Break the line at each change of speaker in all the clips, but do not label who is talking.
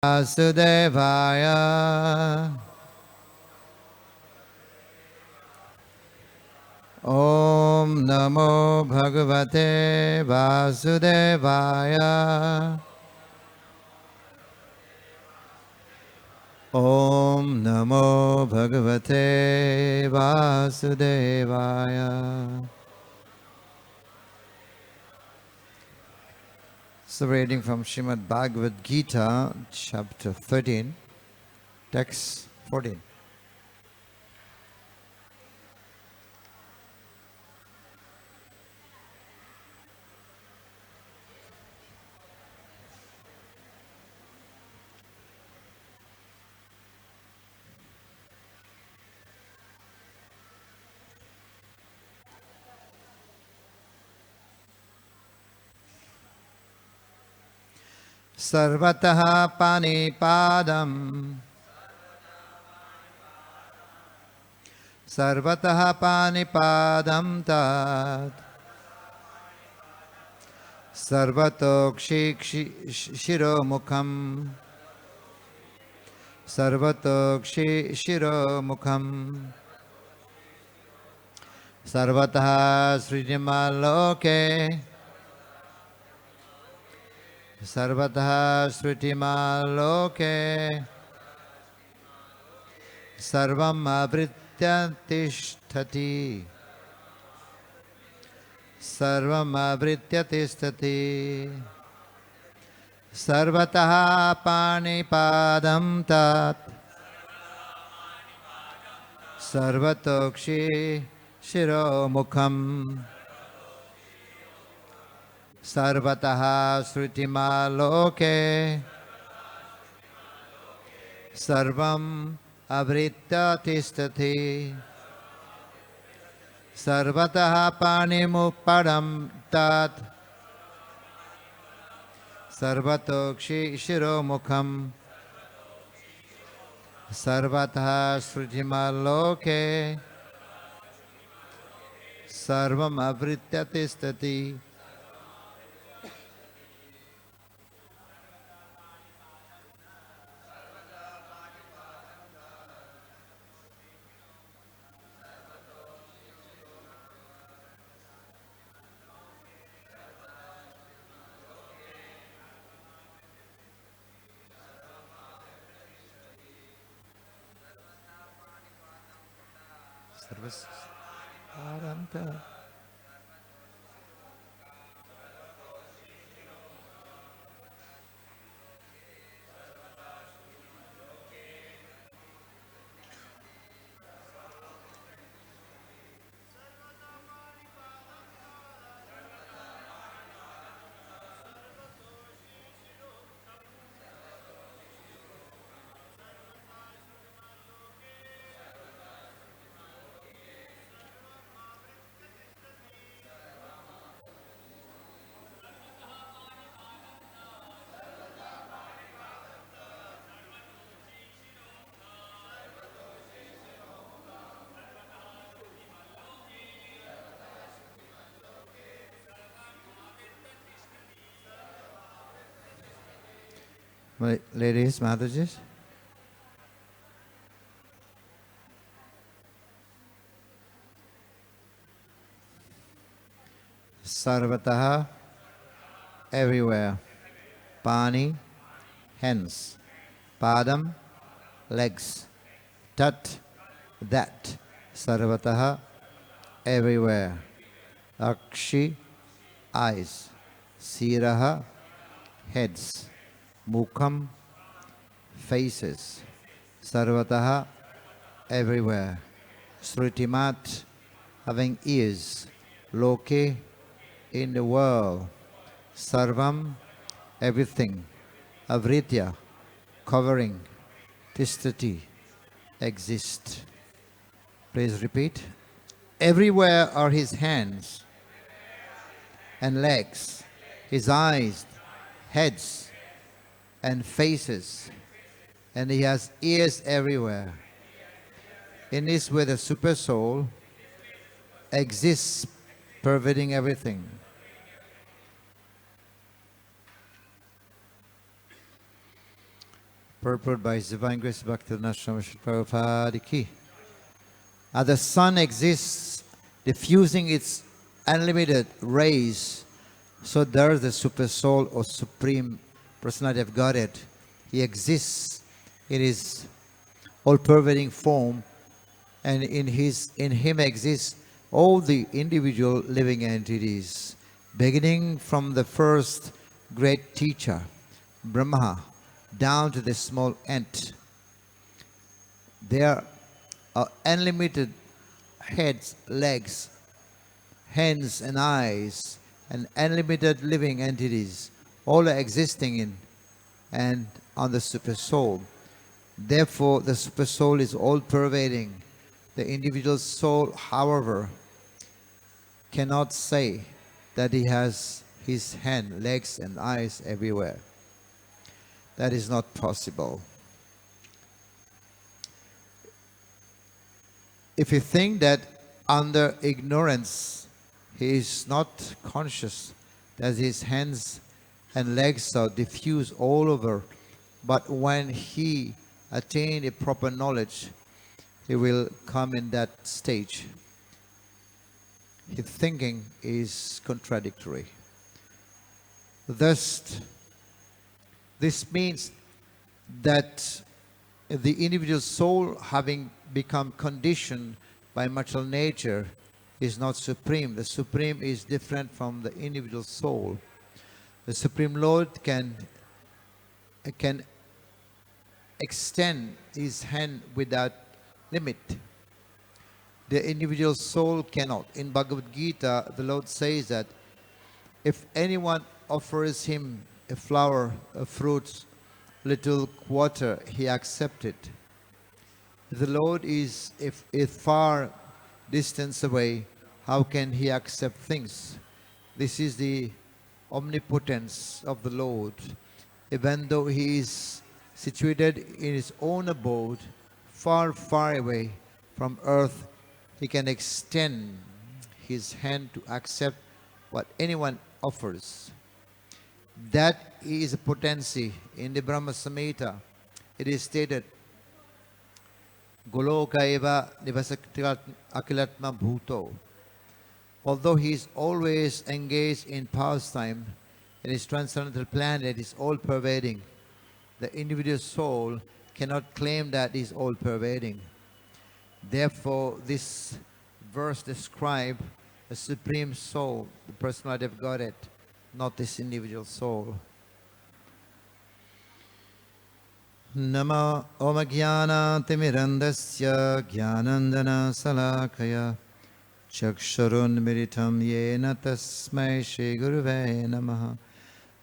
Vasudevaya. Om Namo Bhagavate Vasudevaya. Om Namo Bhagavate Vasudevaya. So reading from Srimad Bhagavad-gita, chapter 13, text 14. Sarvataha panipadam. Sarvataha panipadam tat. Sarvatokshi shiromukham. Sarvatokshi shiromukham. Sarvataha srijamaloke. Sarvataha srutimaloke. Sarvam avritya tishtati. Sarvam avritya tishtati. Sarvataha panipadam tat. Sarvatokshi shiromukham. Sarvataha srutimaloke. Sarvam avritya tishtati. Sarvataha panimupadam tat. Sarvatokshi shiromukham. Sarvataha srutimaloke. Sarvam avritya tishtati. Aranta. Ladies, Matajis. Sarvataha, everywhere. Pani, hands. Padam, legs. Tat, that. Sarvataha, everywhere. Akshi, eyes. Siraha, heads. Mukham, faces. Sarvataha, everywhere. Srutimat, having ears. Loke, in the world. Sarvam, everything. Avritya, covering. Tishtati, exist. Please repeat. Everywhere are his hands and legs, his eyes, heads, and faces, and he has ears everywhere. In this way the super soul exists, pervading everything. Purport by His Divine Grace Bhaktivinoda Swami Prabhupada Ki. As the sun exists, diffusing its unlimited rays, so does the Super Soul or Supreme Personality of Godhead. He exists in His all-pervading form, and in Him exist all the individual living entities, beginning from the first great teacher, Brahma, down to the small ant. There are unlimited heads, legs, hands and eyes, and unlimited living entities, all are existing in and on the Super Soul. Therefore, the Super Soul is all-pervading. The individual soul, however, cannot say that he has his hand, legs, and eyes everywhere. That is not possible. If you think that under ignorance he is not conscious that his hands and legs are diffused all over, but when he attains a proper knowledge, he will come in that stage. His thinking is contradictory. Thus, this means that the individual soul, having become conditioned by material nature, is not supreme. The supreme is different from the individual soul. The Supreme Lord can extend His hand without limit. The individual soul cannot. In Bhagavad-gita, the Lord says that if anyone offers Him a flower, a fruit, little water, He accepts it. If the Lord is a far distance away, how can He accept things? This is the omnipotence of the Lord. Even though He is situated in His own abode, far, far away from earth, He can extend His hand to accept what anyone offers. That is a potency. In the Brahma Samhita, it is stated, Goloka eva nivasakti akilatma bhuto. Although he is always engaged in pastime, in his transcendental planet is all-pervading. The individual soul cannot claim that he is all-pervading. Therefore, this verse describes the Supreme Soul, the Personality of Godhead, not this individual soul. Nama Om Jnana Timirandasya Jnanandana Salakaya Chakshurun Miritam Yena Tasmai Shri Guruve Namaha.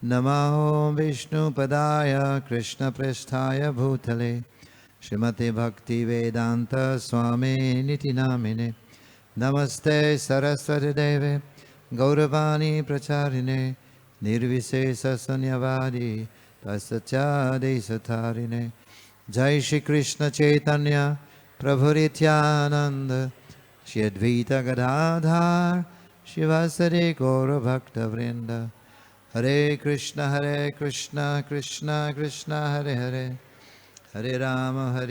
Namo Vishnu Padaya Krishna Prasthaya Bhutale Srimati Bhakti Vedanta Swami Niti Namine. Namaste Saraswati Deve Gauravani Pracharine Nirvisesa Sunyavadi Tasachade Satarine. Jai Shri Krishna Chaitanya Prabhu Nityananda Shri Advaita Gadadhar Shivasari Gaura Bhakta Vrinda. Hare Krishna Krishna Krishna Hare Hare Hare Rama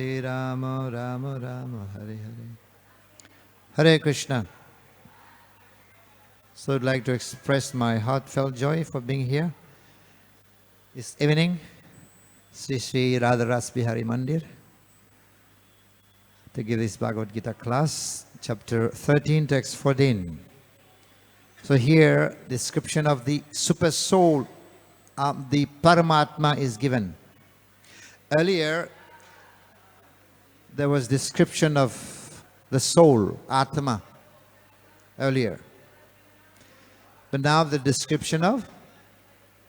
Rama Rama Hare Hare. Hare Krishna. So I'd like to express my heartfelt joy for being here this evening, SriSriRadhaRasbihariTemple, to give this Bhagavad-gita class, chapter 13, text 14. So here, description of the super soul, the Paramatma is given. Earlier, there was description of the soul, Atma, earlier. But now the description of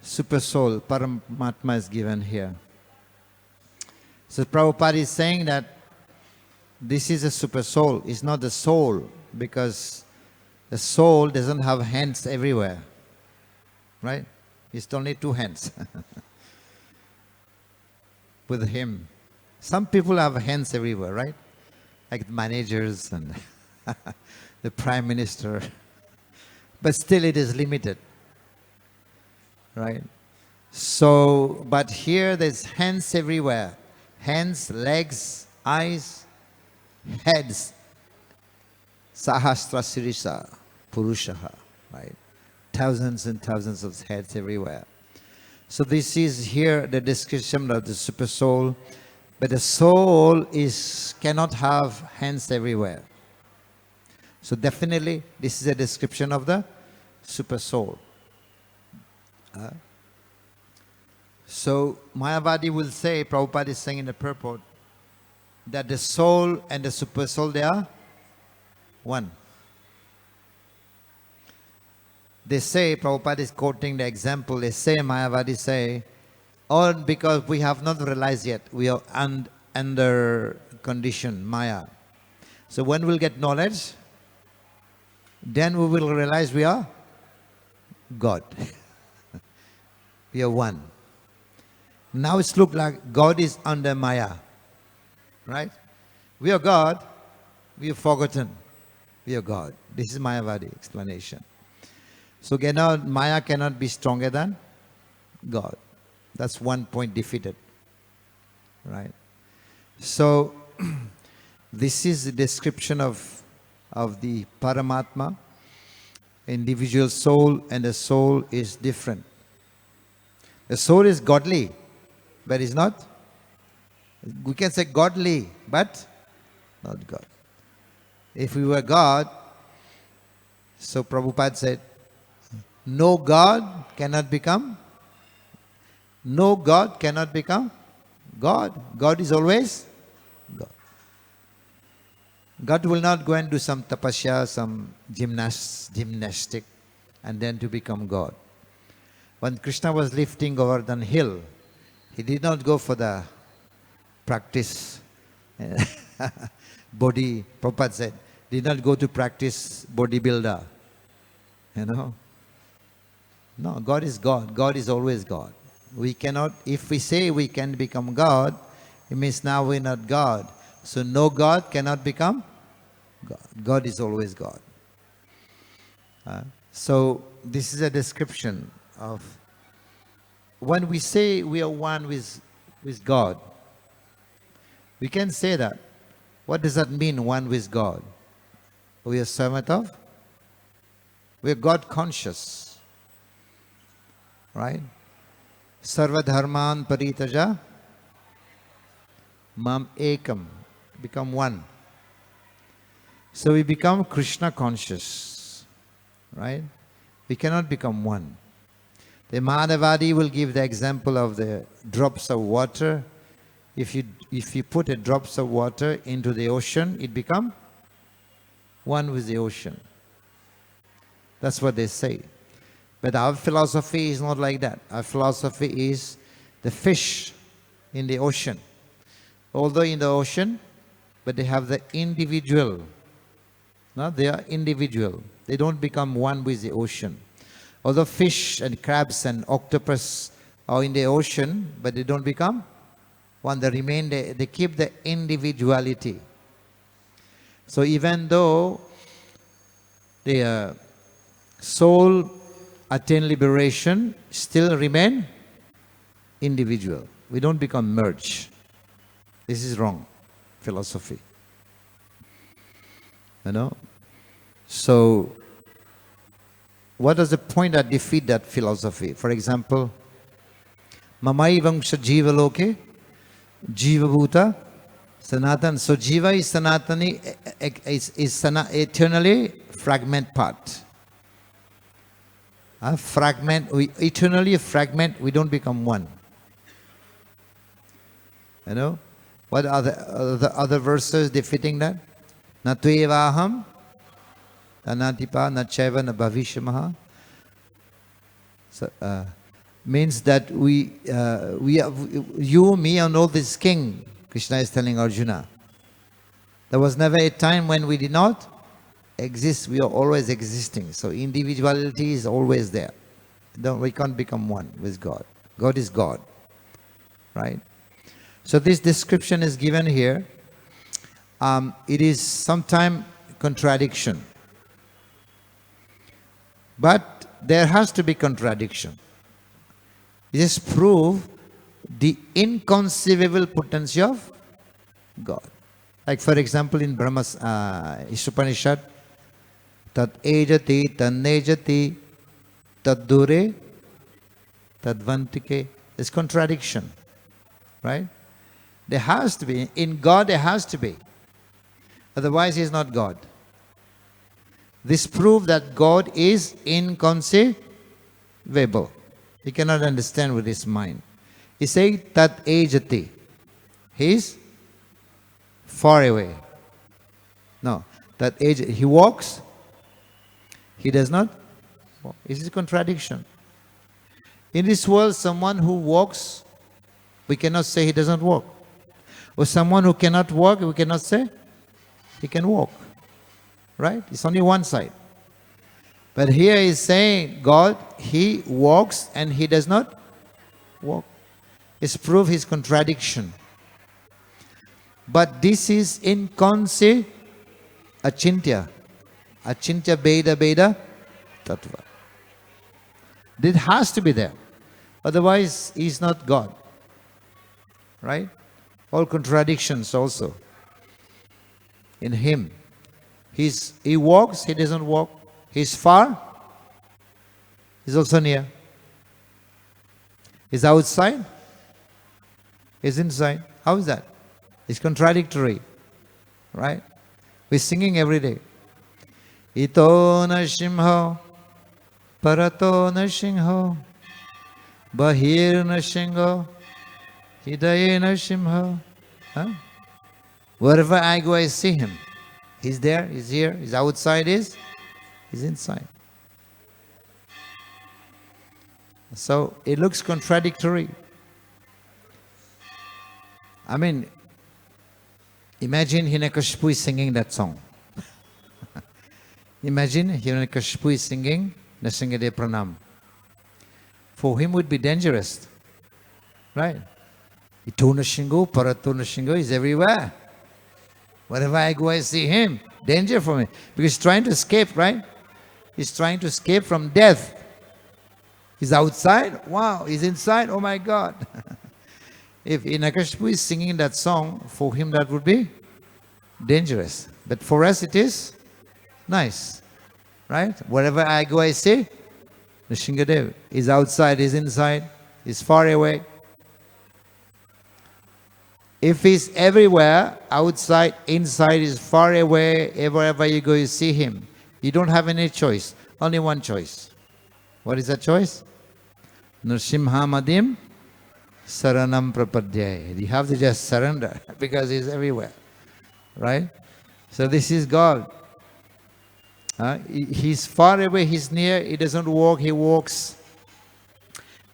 super soul, Paramatma, is given here. So Prabhupada is saying that this is a super soul. It's not the soul, because the soul doesn't have hands everywhere, right? It's only two hands with him. Some people have hands everywhere, right? Like the managers and the prime minister. But still it is limited, right? So, but here there's hands everywhere. hands, legs, eyes, heads. Sahasra Sirisa Purushaha, right? Thousands and thousands of heads everywhere. So this is here the description of the super soul. But the soul cannot have hands everywhere. So definitely this is a description of the super soul. So Mayavadi will say, Prabhupada is saying in the purport, that the soul and the super soul, they are one. They say, Prabhupada is quoting the example, they say, Mayavadi say, all because we have not realized yet, we are under condition, Maya. So when we'll get knowledge, then we will realize we are God. We are one. Now it's look like God is under Maya. Right? We are God, we have forgotten. We are God. This is Mayavadi explanation. So Maya cannot be stronger than God. That's one point defeated. Right? So this is the description of the Paramatma, individual soul, and the soul is different. The soul is godly, but is not. We can say godly, but not God. If we were God, so Prabhupada said, no God cannot become God. God is always God. God will not go and do some tapasya, some gymnastic, and then to become God. When Krishna was lifting Govardhan hill, he did not go for the practice body. Prabhupada said, did not go to practice bodybuilder. No, God is God. God is always God. We cannot, if we say we can become God, it means now we're not God. So no God cannot become God. God is always God. So this is a description of when we say we are one with God. We can say that. What does that mean, one with God? We are servant of? We are God conscious. Right? Sarva dharman paritaja mam ekam. Become one. So we become Krishna conscious. Right? We cannot become one. The Madhavadi will give the example of the drops of water. If you put a drops of water into the ocean, it becomes one with the ocean. That's what they say. But our philosophy is not like that. Our philosophy is the fish in the ocean. Although in the ocean, but they have the individual. No, they are individual. They don't become one with the ocean. Although fish and crabs and octopus are in the ocean, but they don't become one. They remain, they keep the individuality. So even though the soul attain liberation, still remain individual. We don't become merged. This is wrong philosophy. So what is the point that defeat that philosophy? For example, Mamaivangsha Jiva Loke, Jiva Bhuta, Sanatan. So Jiva is Sanatani, is eternally fragment part. We eternally fragment, we don't become one. What are the other verses defeating that? Natuvaham, Tanatipa, Nacheva, Nabhavishamaha. So, means that you, me, and all this king, Krishna is telling Arjuna. There was never a time when we did not exist. We are always existing. So individuality is always there. We can't become one with God. God is God. Right? So this description is given here. It is sometimes contradiction. But there has to be contradiction. It is proof the inconceivable potency of God. Like for example in Brahma's Upanishad, Tat ejati, tanejati, tad dure, tadvantike. There's contradiction, right? There has to be. In God there has to be. Otherwise he is not God. This proves that God is inconceivable. He cannot understand with his mind. He says, Tat ejati. He is far away. No. Tat ejati. He walks. He does not walk. This is a contradiction. In this world, someone who walks, we cannot say he doesn't walk. Or someone who cannot walk, we cannot say he can walk. Right? It's only one side. But here he's saying, God, he walks and he does not walk. It's proof his contradiction. But this is achintya. Achintya Beda Tattva. It has to be there. Otherwise, he is not God. Right? All contradictions also. In him. He walks, he doesn't walk. He's far, he's also near. He's outside, he's inside. How is that? It's contradictory. Right? We're singing every day. Ito Nashimho, Parato Nashimho, Bahir Nashimho, Hidaye Nashimho. Wherever I go, I see him. He's there, he's here, he's outside, he's inside. So it looks contradictory. I mean, imagine Hiranyakashipu is singing that song. Imagine Hiranyakashipu is singing Nasingade Pranam. For him would be dangerous. Right? Ito Nashingo, Parato Nashingo is everywhere. Wherever I go, I see him. Danger for me. Because he's trying to escape, right? He's trying to escape from death. He's outside. Wow. He's inside. Oh my God. If Hiranyakashipu is singing that song, for him that would be dangerous. But for us it is nice. Right? Wherever I go, I see Nrsimhadev. He's outside, he's inside, he's far away. If he's everywhere, outside, inside, he's far away, wherever you go, you see him. You don't have any choice. Only one choice. What is that choice? Nrsimhamadim Saranam Prapadyaya. You have to just surrender because he's everywhere. Right? So this is God. He's far away, he's near, he doesn't walk, he walks.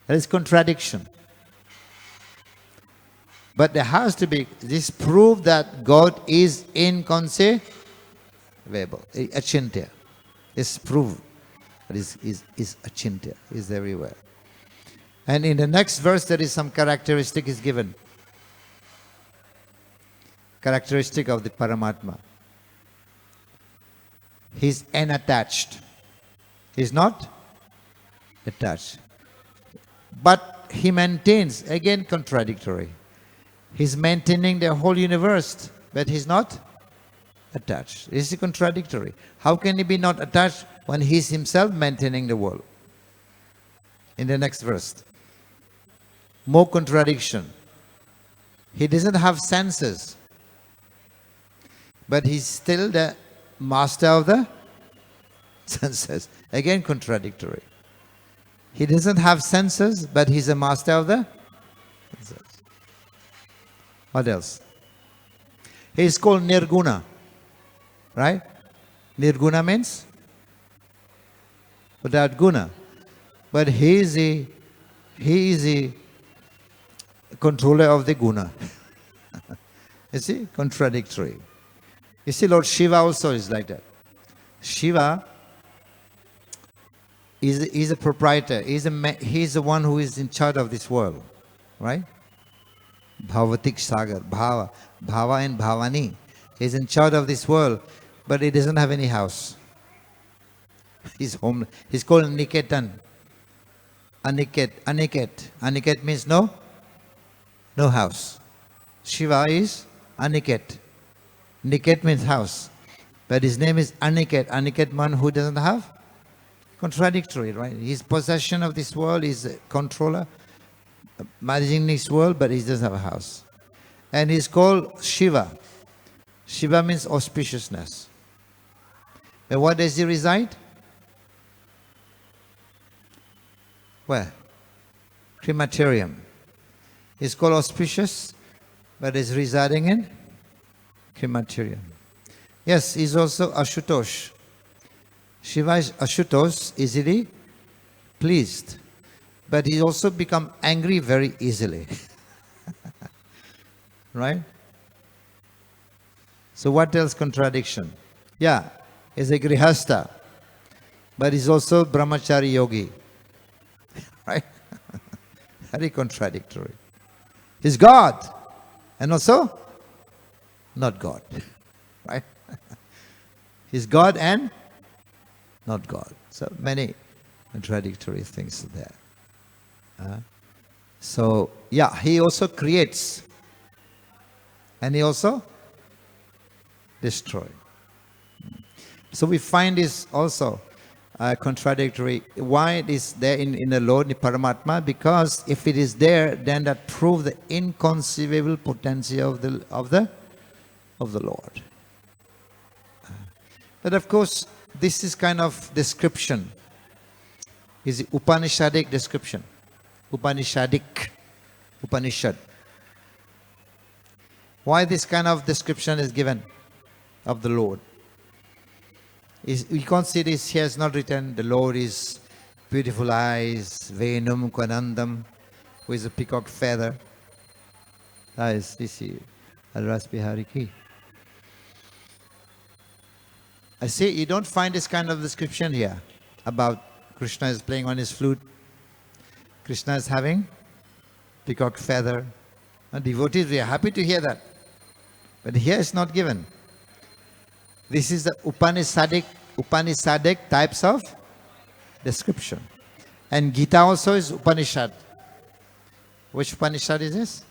There is contradiction. But there has to be, this proof that God is inconceivable. Achintya. This proof that is achintya, is everywhere. And in the next verse there is some characteristic is given. Characteristic of the Paramatma. He's unattached. He's not attached. But he maintains, again contradictory. He's maintaining the whole universe, but he's not attached. This is contradictory. How can he be not attached when he's himself maintaining the world? In the next verse. More contradiction. He doesn't have senses, but he's still the master of the senses. Again contradictory. He doesn't have senses, but he's a master of the senses. What else? He is called Nirguna. Right? Nirguna means without guna. But he is the controller of the guna. You see? Contradictory. You see, Lord Shiva also is like that. Shiva is a proprietor. He's the one who is in charge of this world. Right? Bhavatik Sagar. Bhava and Bhavani. He's in charge of this world, but he doesn't have any house. He's homeless. He's called Niketan. Aniket. Aniket means no No house. Shiva is Aniket. Niket means house. But his name is Aniket. Aniket man who doesn't have? Contradictory, right? He's possession of this world, he's a controller, managing this world, but he doesn't have a house. And he's called Shiva. Shiva means auspiciousness. And where does he reside? Where? Crematorium. He's called auspicious, but is residing in crematorium. Yes, he's also Ashutosh. Shiva is Ashutosh, easily pleased. But he also become angry very easily. Right? So what else contradiction? Yeah, he's a grihasta, but he's also brahmachari yogi. Right? Very contradictory. He's God, and also not God. Right? He's God and not God. So many contradictory things there. So, yeah, he also creates. And he also destroys. So we find this also contradictory. Why it is there in the Lord, in Paramatma? Because if it is there, then that proves the inconceivable potential of the Lord. But of course, this is kind of description. Is Upanishadic description. Upanishad. Why this kind of description is given of the Lord? We can't see this. He has not written the Lord is beautiful eyes, Venum Kwanandam, who is a peacock feather. That is SriSriRadhaRasbihariTemple. I say you don't find this kind of description here about Krishna is playing on his flute. Krishna is having peacock feather. And devotees, we are happy to hear that. But here it's not given. This is the Upanishadic types of description. And Gita also is Upanishad. Which Upanishad is this?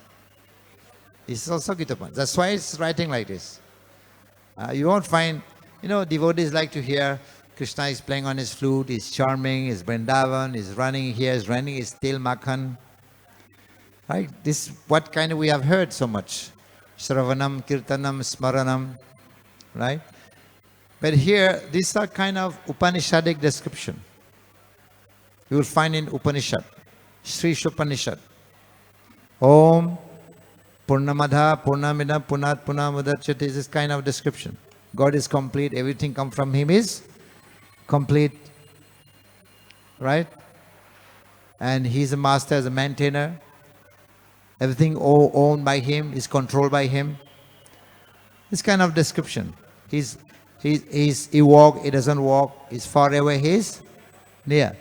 This is also Gita Upanishad. That's why it's writing like this. You won't find, devotees like to hear Krishna is playing on his flute, he's charming, he's Vrindavan, he's running here, he's running his tail makhan. Right? This what kind of we have heard so much. Shravanam, Kirtanam, Smaranam. Right? But here, these are kind of Upanishadic description. You will find in Upanishad, Sri Upanishad. Om Purnamadha, Purnamidam, Punat, Punamudachyate, this kind of description. God is complete, everything come from Him is complete. Right? And He is a master, is a maintainer. Everything owned by Him, is controlled by Him. This kind of description. He walk, He doesn't walk. He's far away, He's near.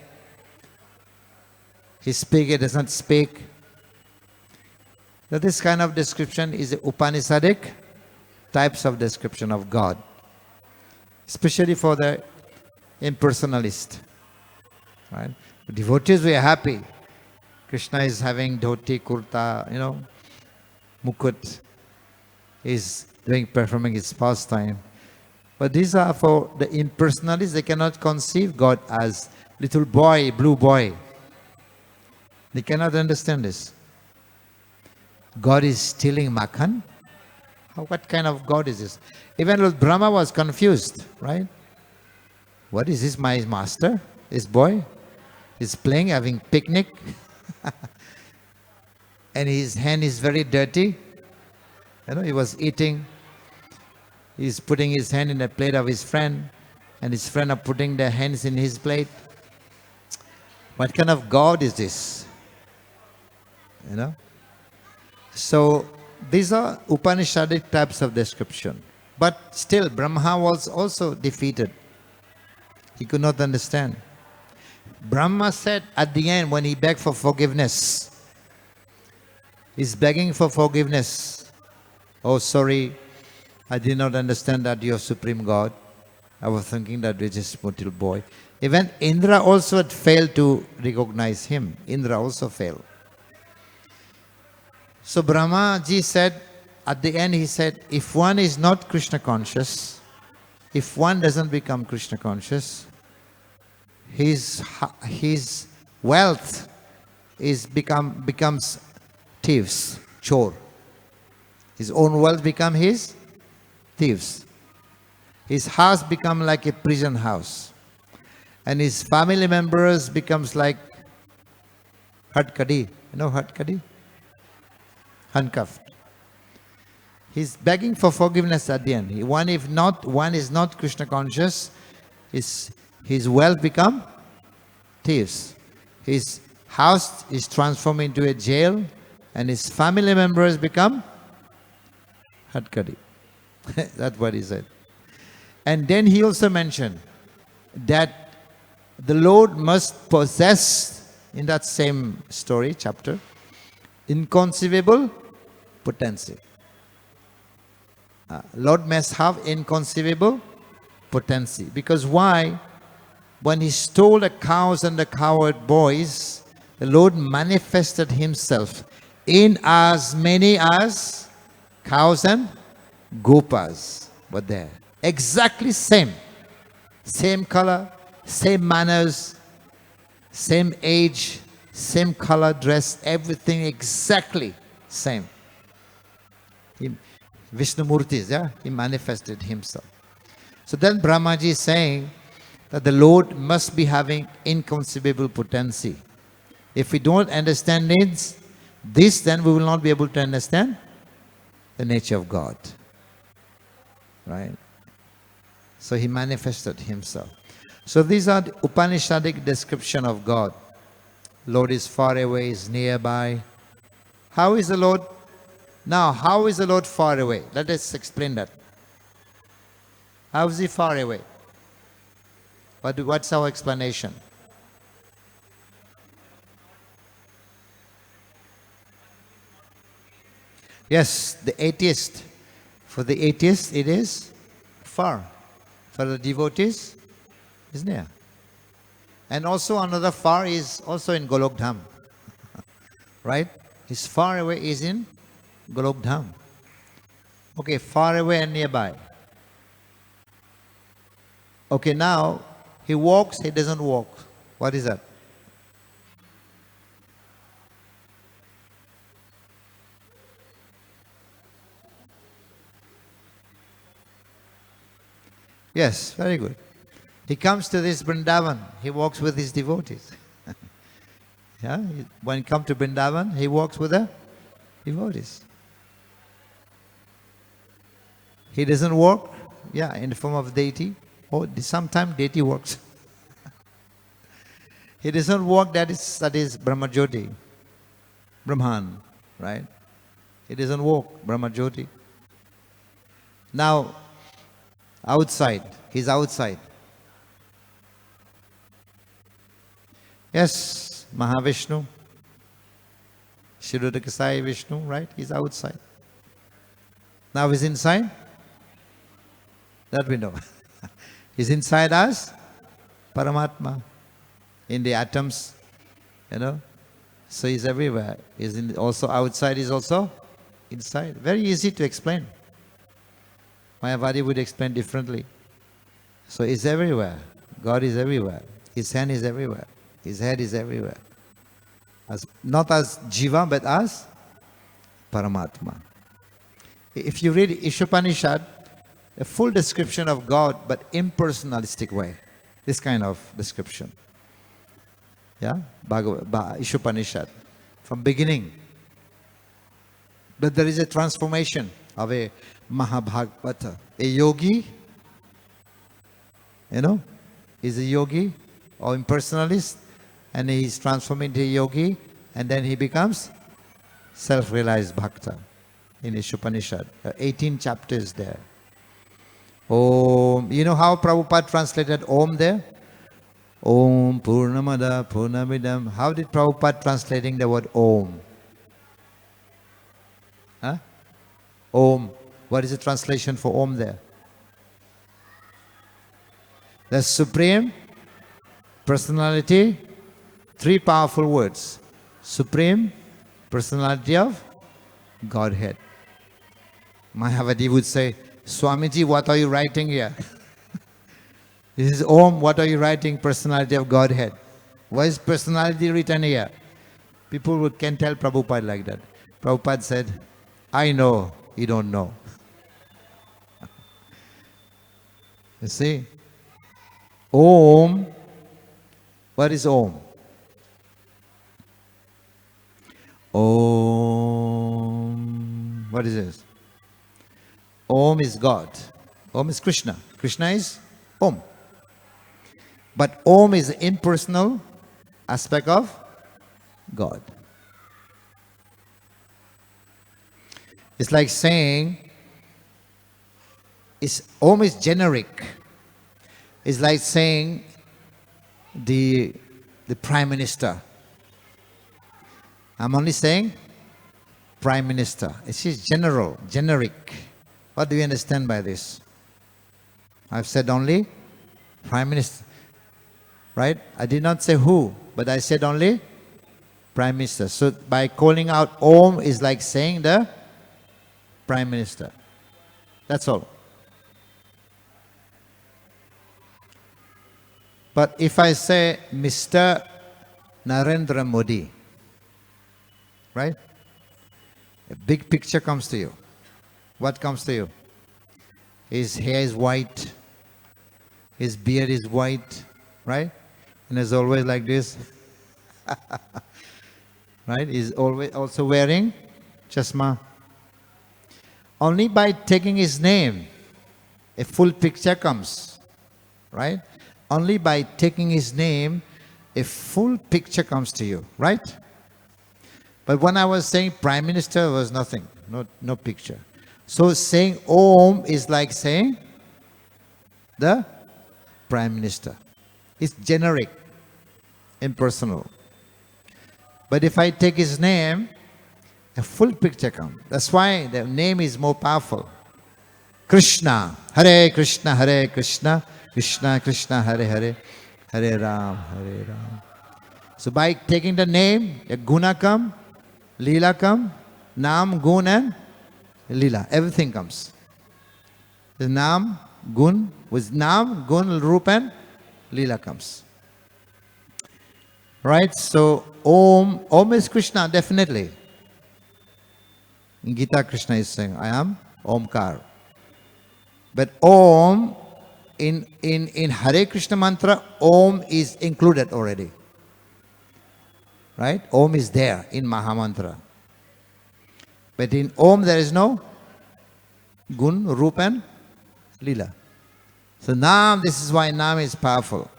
He speak, He doesn't speak. So this kind of description is Upanishadic types of description of God. Especially for the impersonalist. Right? The devotees, we are happy. Krishna is having dhoti, kurta, mukut. He's performing his pastime. But these are for the impersonalists. They cannot conceive God as little boy, blue boy. They cannot understand this. God is stealing makhan. What kind of God is this? Even Lord Brahma was confused, right? What is this, my master? This boy? He's playing, having picnic. And his hand is very dirty. He was eating. He's putting his hand in the plate of his friend. And his friend are putting their hands in his plate. What kind of God is this? So, these are Upanishadic types of description. But still, Brahma was also defeated. He could not understand. Brahma said at the end, when he begged for forgiveness, he's begging for forgiveness. Oh, sorry, I did not understand that you are Supreme God. I was thinking that you're just a little boy. Even Indra also had failed to recognize him. Indra also failed. So Brahmaji said, at the end he said, if one is not Krishna conscious, if one doesn't become Krishna conscious, his wealth becomes thieves, chore. His own wealth become his thieves. His house become like a prison house. And his family members becomes like hadkadi. You know hadkadi? Handcuffed. He's begging for forgiveness at the end. One is not Krishna conscious, his wealth become thieves. His house is transformed into a jail, and his family members become hadkadi. That's what he said. And then he also mentioned that the Lord must possess, in that same story, chapter, inconceivable potency. Lord must have inconceivable potency. Because why? When he stole the cows and the cowherd boys, the Lord manifested himself in as many as cows and gopas were there. Exactly same. Same color, same manners, same age, same color, dress, everything exactly same. Vishnu Murtis, yeah, he manifested himself. So then Brahmaji is saying that the Lord must be having inconceivable potency. If we don't understand this, then we will not be able to understand the nature of God. Right? So he manifested himself. So these are the Upanishadic description of God. Lord is far away, is nearby. How is the Lord? Now, how is the Lord far away? Let us explain that. How is he far away? What's our explanation? Yes, the atheist. For the atheist, it is far. For the devotees, it's near. And also another far is also in Golok Dham. Right? His far away is in Golok Dham. Okay, far away and nearby. Okay, now he walks, he doesn't walk. What is that? Yes, very good. He comes to this Vrindavan, he walks with his devotees. Yeah, when he comes to Vrindavan, he walks with the devotees. He doesn't walk, yeah, in the form of deity. Oh, sometimes deity works. He doesn't walk, that is Brahmajyoti, Brahman, right? He doesn't walk, Brahmajyoti. Now, outside, he's outside. Yes, Mahavishnu, Shirodakasai Vishnu, right? He's outside. Now he's inside? That we know. He's inside us, Paramatma, in the atoms, you know. So he's everywhere. He's also outside, he's also inside. Very easy to explain. Mayavadi would explain differently. So he's everywhere. God is everywhere. His hand is everywhere. His head is everywhere. Not as Jiva, but as Paramatma. If you read Ishopanishad, a full description of God, but impersonalistic way. This kind of description. Yeah? Ishopanishad. From beginning. But there is a transformation of a Mahabhagavata. A yogi, you know, is a yogi or impersonalist, and he is transformed into a yogi, and then he becomes self-realized bhakta in Ishopanishad. 18 chapters there. Om. You know how Prabhupada translated Om there? Om Purnamada Purnamidam. How did Prabhupada translating the word Om? Huh? Om. What is the translation for Om there? The Supreme Personality, three powerful words. Supreme Personality of Godhead. Mahavadi would say, Swamiji, what are you writing here? This is Om, what are you writing? Personality of Godhead. Why is personality written here? People can tell Prabhupada like that. Prabhupada said, I know, you don't know. You see? Om, what is Om? Om, what is this? Om is God. Om is Krishna. Krishna is Om. But Om is the impersonal aspect of God. It's like saying, Om is generic. It's like saying the Prime Minister. I'm only saying Prime Minister. It is general, generic. What do you understand by this? I've said only Prime Minister. Right? I did not say who, but I said only Prime Minister. So by calling out Om is like saying the Prime Minister. That's all. But if I say Mr. Narendra Modi, right? A big picture comes to you. What comes to you? His hair is white. His beard is white. Right? And is always like this. Right? He's always also wearing chashma. Only by taking his name, a full picture comes. Right? Only by taking his name, a full picture comes to you. Right? But when I was saying Prime Minister, was nothing. No picture. So saying Om is like saying the Prime Minister. It's generic, impersonal. But if I take his name, a full picture comes. That's why the name is more powerful. Krishna, Hare Krishna, Hare Krishna, Krishna Krishna, Hare Hare, Hare Ram, Hare Ram. So by taking the name, a guna come, lila come, nam, gun and lila. Everything comes. The nam, gun, with nam, gun, rup and lila comes. Right? So Om is Krishna, definitely. In Gita, Krishna is saying, I am Omkar. But Om, in Hare Krishna mantra, Om is included already. Right? Om is there in Mahamantra. But in Om there is no Gun, Rup and Lila. So Nam, this is why Nam is powerful.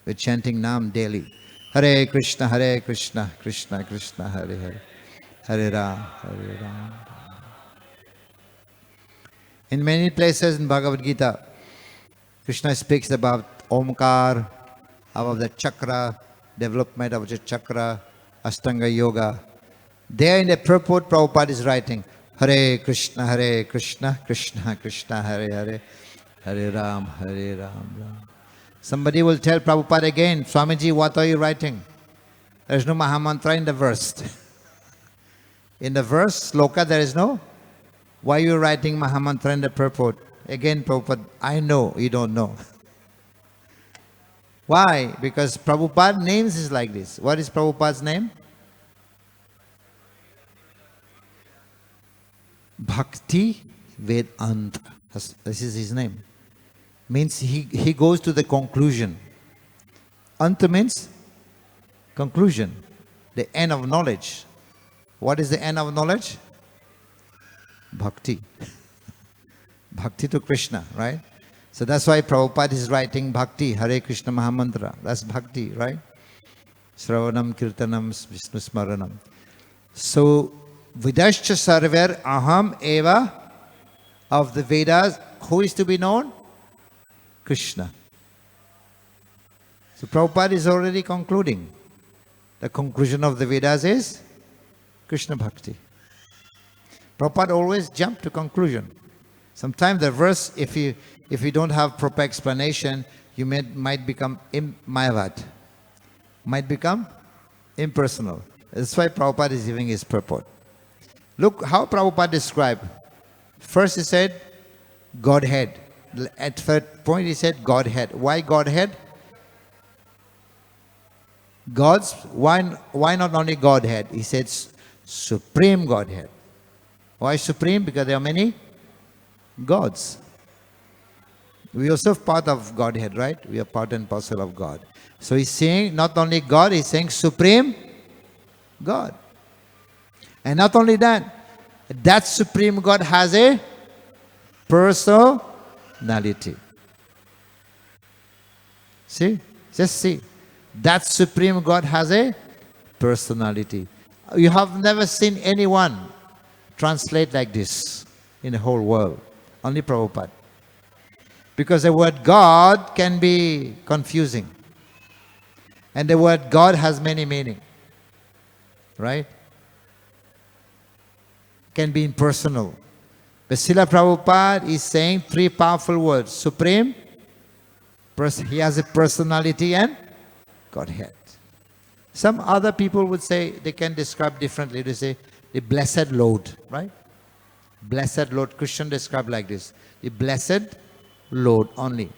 We're chanting Nam daily. Hare Krishna, Krishna Krishna, Hare Hare. Hare Ram, Hare Ram. In many places in Bhagavad-gita, Krishna speaks about Omkar, about the chakra, development of the chakra, Ashtanga Yoga. There in the purport, Prabhupada is writing, Hare Krishna, Krishna Krishna, Hare Hare, Hare Ram, Ram. Somebody will tell Prabhupada again, Swamiji, what are you writing? There is no Mahamantra in the verse. In the verse, sloka, there is no. Why are you writing Mahamantra in the purport? Again, Prabhupada, I know, you don't know. Why? Because Prabhupada names is like this. What is Prabhupada's name? Bhakti Vedanta. This is his name. Means he goes to the conclusion. Anta means conclusion. The end of knowledge. What is the end of knowledge? Bhakti. Bhakti to Krishna, right? So that's why Prabhupada is writing Bhakti, Hare Krishna Mahamantra. That's Bhakti, right? Sravanam, Kirtanam, Vishnu Smaranam. So, Vidascha Sarver Aham Eva, of the Vedas, who is to be known? Krishna. So Prabhupada is already concluding. The conclusion of the Vedas is Krishna Bhakti. Prabhupada always jump to conclusion. Sometimes the verse, if you don't have proper explanation, you might become Mayavad. Might become impersonal. That's why Prabhupada is giving his purport. Look how Prabhupada described. First he said, Godhead. At third point he said, Godhead. Why Godhead? Why not only Godhead? He said, Supreme Godhead. Why Supreme? Because there are many gods. We also part of Godhead, right? We are part and parcel of God. So he's saying not only God, he's saying Supreme God. And not only that, that Supreme God has a personality. See? Just see. That Supreme God has a personality. You have never seen anyone translate like this in the whole world. Only Prabhupada. Because the word God can be confusing. And the word God has many meanings. Right? Can be impersonal. But Srila Prabhupada is saying three powerful words. Supreme, he has a personality and Godhead. Some other people would say, they can describe differently. They say, the blessed Lord, right? Blessed Lord. Krishna described like this. The blessed Lord only.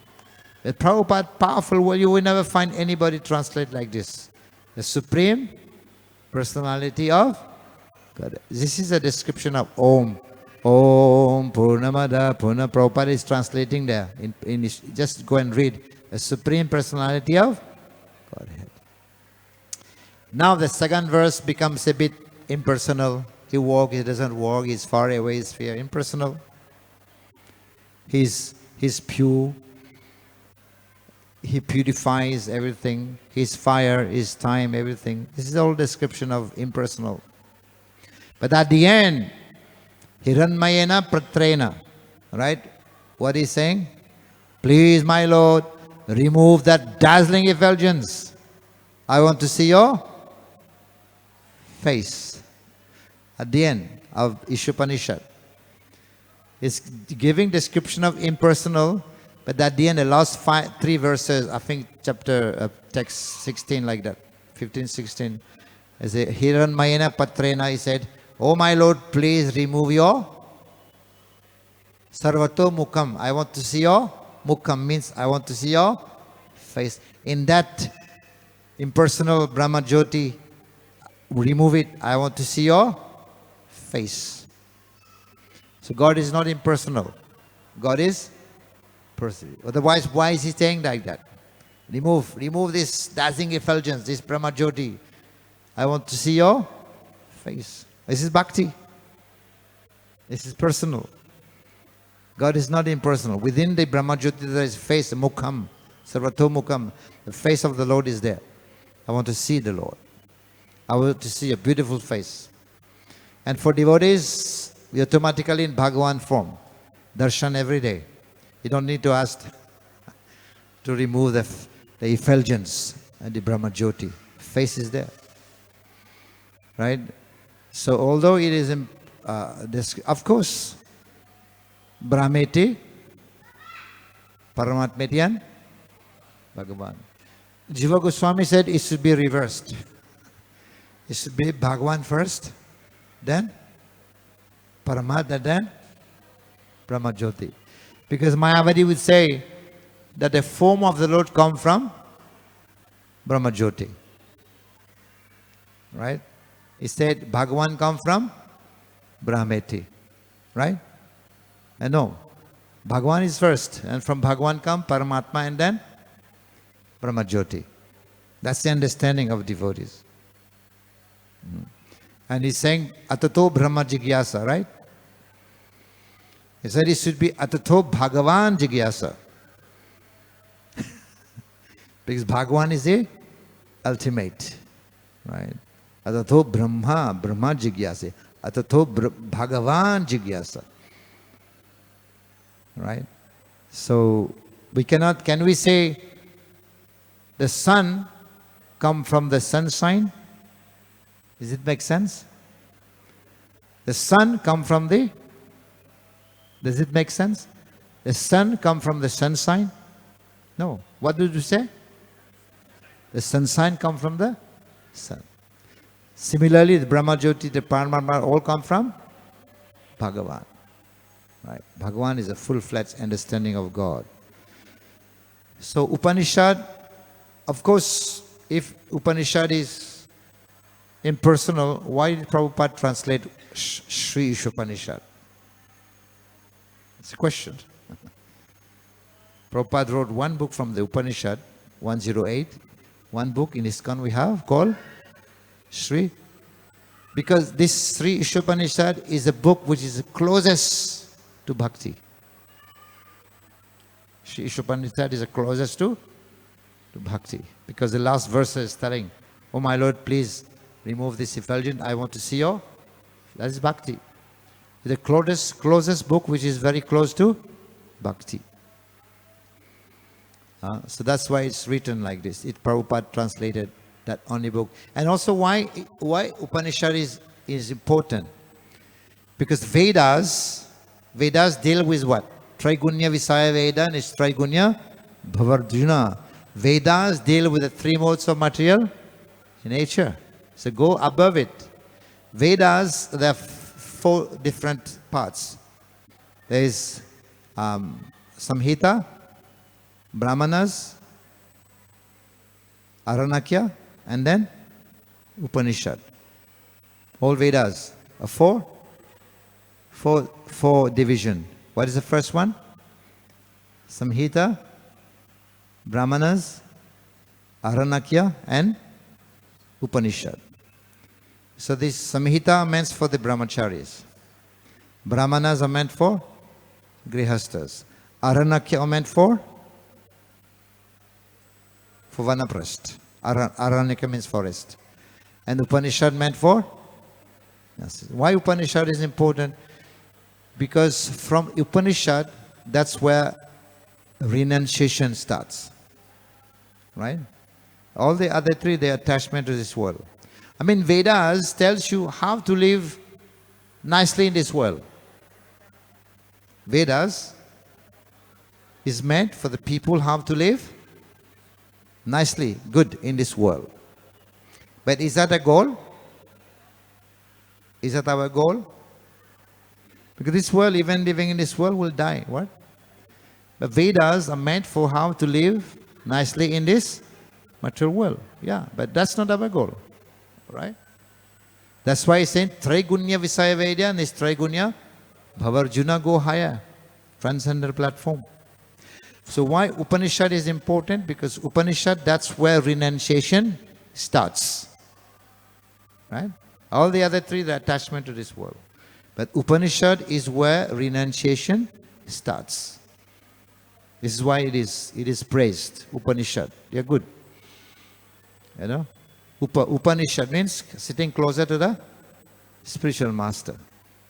The Prabhupada, powerful word, you will never find anybody translate like this. The Supreme Personality of God. This is a description of Om. Om Purnamada Purna. Prabhupada is translating there. Just go and read. The Supreme Personality of Godhead. Now the second verse becomes a bit impersonal. He walks, he doesn't walk, he's far away, he's fear. Impersonal. He's pure. He purifies everything. His fire, his time, everything. This is all description of impersonal. But at the end, Hiranmayena Pratrena. Right? What he's saying? Please, my Lord, remove that dazzling effulgence. I want to see your face. At the end of Ishopanishad. It's giving description of impersonal, but at the end, the last three verses, I think chapter, text 16 like that, 15, 16. As a Hiranmayena Patrena, he said, Oh my Lord, please remove your Sarvato Mukham. I want to see your Mukham, means I want to see your face. In that impersonal Brahma Jyoti, remove it. I want to see your face. So God is not impersonal. God is personal. Otherwise, why is he saying like that? Remove this dazzling effulgence, this Brahma Jyoti. I want to see your face. This is bhakti. This is personal. God is not impersonal. Within the Brahma Jyoti there is face, Mukham, Sarvato Mukham. The face of the Lord is there. I want to see the Lord. I want to see a beautiful face. And for devotees, we automatically in Bhagavan form. Darshan every day. You don't need to ask to remove the effulgence and the Brahma Jyoti. Face is there. Right? So although it is, of course, Brahmeti, Paramatmeti and Bhagavan. Jiva Goswami said it should be reversed. It should be Bhagavan first, then Paramatma, then Brahma Jyoti. Because Mayavadi would say that the form of the Lord comes from Brahma Jyoti. Right? He said Bhagavan comes from Brahmeti. Right? And no. Bhagavan is first. And from Bhagavan comes Paramatma and then Brahma Jyoti. That's the understanding of devotees. And he's saying Atato Brahma Jigyasa, right? He said it should be Atato Bhagavan Jigyasa. Because Bhagavan is the ultimate. Right? Atato Brahma Jigyasa. Atato Bhagavan Jigyasa. Right? So can we say the sun come from the sunshine? Does it make sense? The sun come from the... Does it make sense? The sun come from the sunshine? No. What did you say? The sunshine come from the sun. Similarly, the Brahma Jyoti, the Paramatma all come from Bhagavan. Right? Bhagavan is a full-fledged understanding of God. So Upanishad, of course, if Upanishad is impersonal, why did Prabhupada translate Sri Ishopanishad? It's a question. Prabhupada wrote one book from the Upanishad, 108. One book in ISKCON we have called Sri. Because this Sri Ishopanishad is a book which is closest to bhakti. Sri Ishopanishad is the closest to bhakti. Because the last verse is telling, oh my Lord, please remove this effulgence. I want to see you. That is bhakti. The closest book which is very close to bhakti. So that's why it's written like this. Prabhupada translated that only book. And also why Upanishad is important. Because Vedas deal with what? Traigunya Visaya Veda is Traigunya Bhavarjuna. Vedas deal with the three modes of material nature. So go above it. Vedas, there are four different parts. There is Samhita, Brahmanas, Aranakya, and then Upanishad. All Vedas are four division. What is the first one? Samhita, Brahmanas, Aranakya, and Upanishad. So this Samhita are meant for the brahmacharis. Brahmanas are meant for grihastas. Aranakya are meant for vanaprasth. Aranyaka means forest. And Upanishad meant for? Yes. Why Upanishad is important? Because from Upanishad, that's where renunciation starts. Right? All the other three, they are attachment to this world. I mean, Vedas tells you how to live nicely in this world. Vedas is meant for the people how to live nicely, good in this world. But is that a goal? Is that our goal? Because this world, even living in this world, will die. What? The Vedas are meant for how to live nicely in this material world. Yeah, but that's not our goal. Right? That's why he's saying Traigunya Visaya Vedya and this Traigunya Bhavarjuna go higher. Transcendent platform. So why Upanishad is important? Because Upanishad, that's where renunciation starts. Right? All the other three, the attachment to this world. But Upanishad is where renunciation starts. This is why it is praised. Upanishad. They are good. You know? Upanishad means sitting closer to the spiritual master.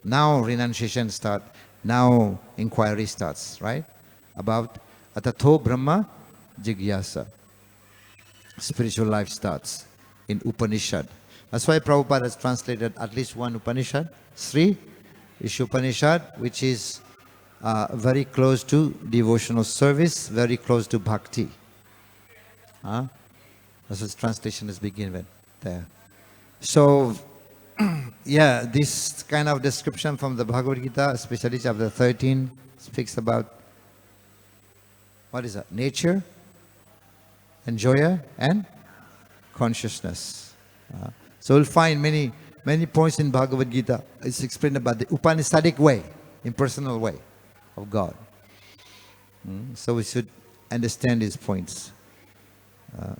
Now renunciation starts. Now inquiry starts, right? About Atato Brahma Jigyasa. Spiritual life starts in Upanishad. That's why Prabhupada has translated at least one Upanishad, Sri Ishopanishad, which is very close to devotional service, very close to bhakti. That's what translation is begin with there. So, yeah, this kind of description from the Bhagavad-gita, especially chapter 13, speaks about, what is that? Nature, enjoyer, and consciousness. So we'll find many points in Bhagavad-gita. It's explained about the Upanishadic way, impersonal way of God. So we should understand these points.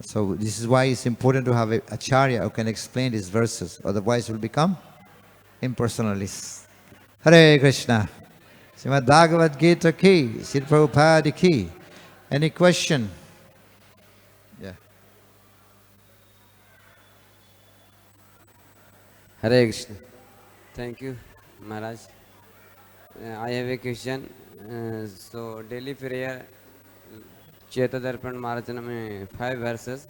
So this is why it's important to have a acharya who can explain these verses. Otherwise we'll become impersonalists. Hare Krishna. Srimad Bhagavad-gita ki, Srila Prabhupada ki. Any question? Yeah.
Hare Krishna. Thank you, Maharaj. I have a question. So daily prayer, Chaitadarpan Marachana में 5 verses.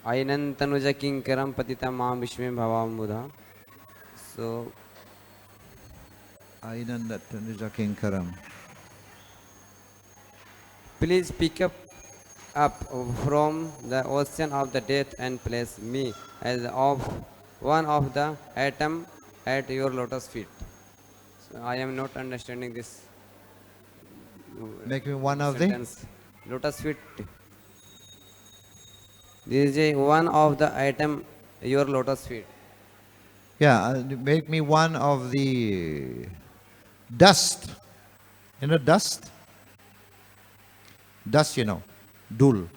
Ainan tanuja kinkaram patita maam vishme bhavam buddha. So
Ainan tanuja kinkaram.
please pick up from the ocean of the death and place me as of one of the at your lotus feet. So I am not understanding this
Make me one of the.
sentence. Lotus feet. This is one of the item your lotus feet.
Yeah, make me one of the dust. You know dust? Dust, you know. Dhool.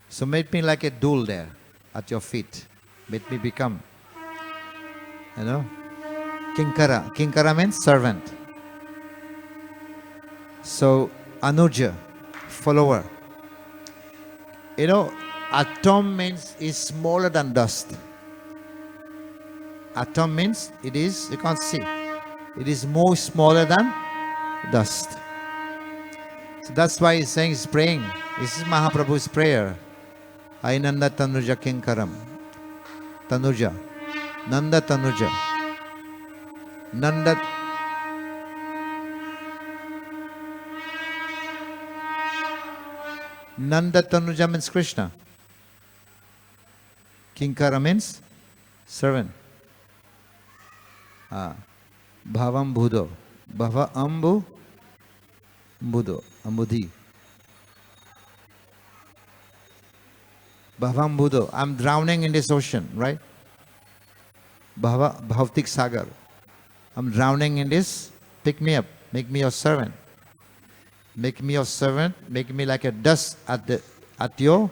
So make me like a dhool there at your feet. Make me become, you know, kinkara. Kinkara means servant. So anuja, follower. You know, atom means is smaller than dust. Atom means it is, you can't see. It is more smaller than dust. So that's why he's saying, he's praying. This is Mahaprabhu's prayer. Ainanda Tanuja Kinkaram. Tanuja. Nanda Tanuja. Nanda. Nanda Tanuja means Krishna. Kinkara means servant. Bhavam Bhudo. Bhava Ambu Budo. Ambudhi. Bhavam Budo. I'm drowning in this ocean, right? Bhava Bhavtik Sagar. I'm drowning in this. Pick me up. Make me your servant. Make me your servant. Make me like a dust at your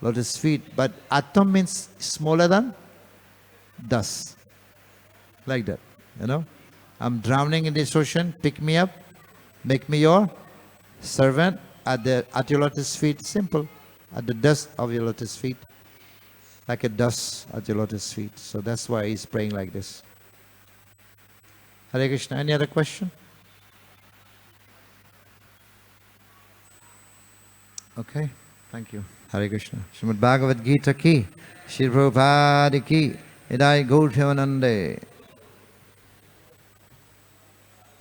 lotus feet. But atom means smaller than dust. Like that. You know? I'm drowning in this ocean. Pick me up. Make me your servant at your lotus feet. Simple. At the dust of your lotus feet. Like a dust at your lotus feet. So that's why he's praying like this. Hare Krishna. Any other question? Okay. Thank you. Hare Krishna. Srimad Bhagavad-gita ki. Shri Prabhupada ki. Idai Gaudhyavanande.